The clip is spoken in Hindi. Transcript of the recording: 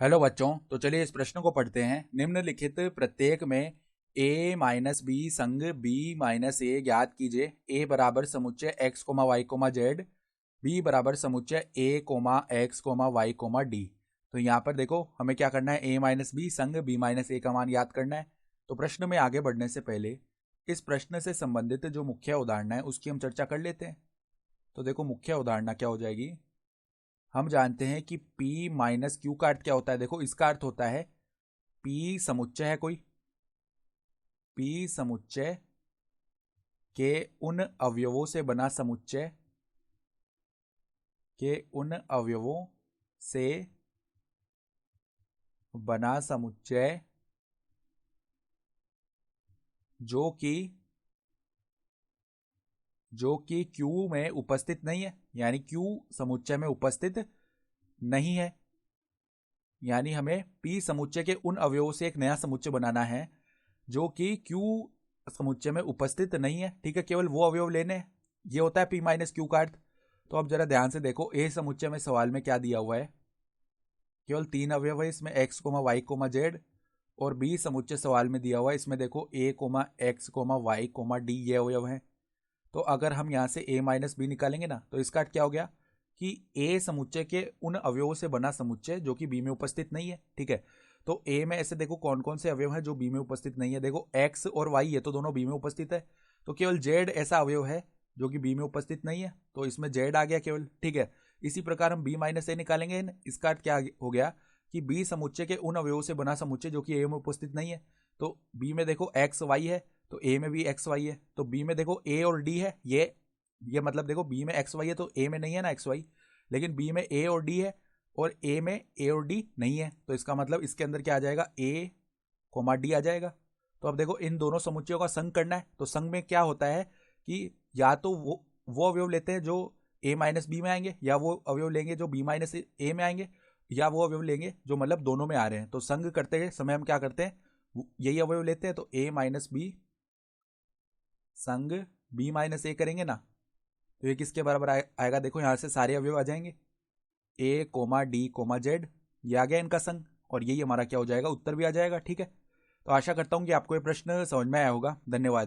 हेलो बच्चों, तो चलिए इस प्रश्न को पढ़ते हैं। निम्नलिखित प्रत्येक में a माइनस बी संग b माइनस ए ज्ञात कीजिए। a बराबर समुच्चय x comma Y comma Z, b बराबर समुच्चय a comma x comma Y comma D. तो यहाँ पर देखो हमें क्या करना है, a माइनस बी संग b माइनस ए का मान याद करना है। तो प्रश्न में आगे बढ़ने से पहले इस प्रश्न से संबंधित जो मुख्य उदाहरण है उसकी हम चर्चा कर लेते हैं। तो देखो मुख्य उदाहरण क्या हो जाएगी। हम जानते हैं कि P माइनस क्यू का अर्थ क्या होता है। देखो इसका अर्थ होता है P समुच्चय है कोई, P समुच्चय के उन अवयवों से बना समुच्चय के उन अवयवों से बना समुच्चय जो कि Q में उपस्थित नहीं है, यानी Q समुच्चय में उपस्थित नहीं है। यानी हमें P समुच्चय के उन अवयवों से एक नया समुच्चय बनाना है जो कि Q समुच्चय में उपस्थित नहीं है। ठीक है, केवल वो अवयव लेने हैं। ये होता है P माइनस क्यू का अर्थ। तो अब जरा ध्यान से देखो, A समुच्चय में सवाल में क्या दिया हुआ है, केवल 3 अवयव है इसमें, x comma Y comma Z. और B समुच्चय सवाल में दिया हुआ है, इसमें देखो a comma X comma Y comma D ये अवयव है। तो अगर हम यहाँ से a माइनस बी निकालेंगे ना, तो इसका अर्थ क्या हो गया कि A समुच्चय के उन अवयवों से बना समुच्चय जो कि B में उपस्थित नहीं है। ठीक है, तो A में ऐसे देखो कौन कौन से अवयव हैं जो B में उपस्थित नहीं है। देखो x और y ये तो दोनों B में उपस्थित है, तो केवल z ऐसा अवयव है जो कि B में उपस्थित नहीं है, तो इसमें z आ गया केवल। ठीक है, इसी प्रकार हम B माइनस ए निकालेंगे। इसका अर्थ क्या हो गया कि B समुच्चय के उन अवयवों से बना समुच्चय जो कि A में उपस्थित नहीं है। तो B में देखो x y है, तो A में भी x y है। तो B में देखो a और d है, ये मतलब देखो B में एक्स वाई है तो A में नहीं है ना एक्स वाई, लेकिन B में A और D है और A में A और D नहीं है। तो इसका मतलब इसके अंदर क्या आ जाएगा, A कोमा D आ जाएगा। तो अब देखो इन दोनों समुच्चयों का संग करना है। तो संग में क्या होता है कि या तो वो अवयव लेते हैं जो A माइनस बी में आएंगे, या वो अवयव लेंगे जो B माइनस ए में आएंगे, या वो अवयव लेंगे जो मतलब दोनों में आ रहे हैं। तो संग करते समय हम क्या करते हैं, यही अवयव लेते हैं। तो A माइनस बी संग B माइनस ए करेंगे ना, तो ये किसके बराबर आएगा। देखो यहाँ से सारे अवयव आ जाएंगे, a comma D coma Z, ये आ गया इनका संग, और यही हमारा क्या हो जाएगा, उत्तर भी आ जाएगा। ठीक है, तो आशा करता हूँ कि आपको ये प्रश्न समझ में आया होगा। धन्यवाद।